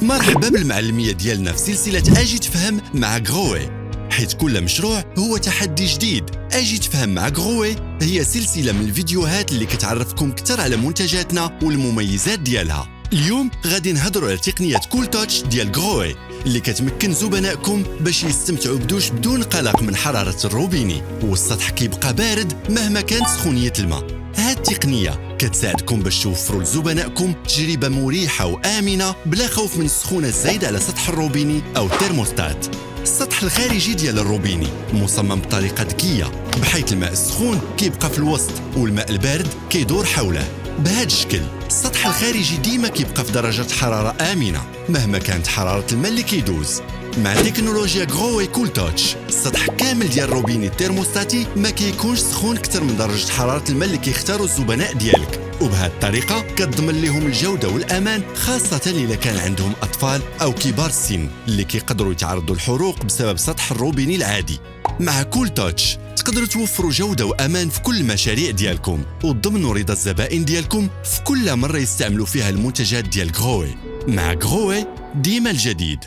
مرحبا بالمعلمية ديالنا في سلسلة أجي تفهم مع غروي، حيث كل مشروع هو تحدي جديد. أجي تفهم مع غروي هي سلسلة من الفيديوهات اللي كتعرفكم أكثر على منتجاتنا والمميزات ديالها. اليوم غادي نهضروا على تقنية كول تاتش ديال غروي اللي كتمكن زبنائكم باش يستمتعوا بدوش بدون قلق من حرارة الروبيني، والسطح كيبقى بارد مهما كانت سخونية الماء. هاد التقنية كتساعدكم باش توفروا لزبنائكم تجربة مريحة وآمنة بلا خوف من السخونة الزايدة على سطح الروبيني أو الترموستات. السطح الخارجي ديال الروبيني مصمم بطريقة ذكية، بحيث الماء السخون كيبقى في الوسط والماء البارد كيدور حوله. بهذا الشكل السطح الخارجي ديما كيبقى في درجة حرارة آمنة مهما كانت حرارة الماء اللي كيدوز. مع تكنولوجيا غروي كول تاتش السطح كامل ديال الروبيني الترموستاتي ما كيكونش سخون اكثر من درجة حرارة الماء اللي كيختاروا الزبناء ديالك، وبهذه الطريقة كتضمن لهم الجودة والأمان، خاصة إذا كان عندهم أطفال أو كبار السن اللي كيقدروا يتعرضوا للحروق بسبب سطح الروبيني العادي. مع كول تاتش تقدروا توفروا جودة وأمان في كل المشاريع ديالكم، وتضمنوا رضا الزبائن ديالكم في كل مرة يستعملوا فيها المنتجات ديال غروي. مع غروي ديما الجديد.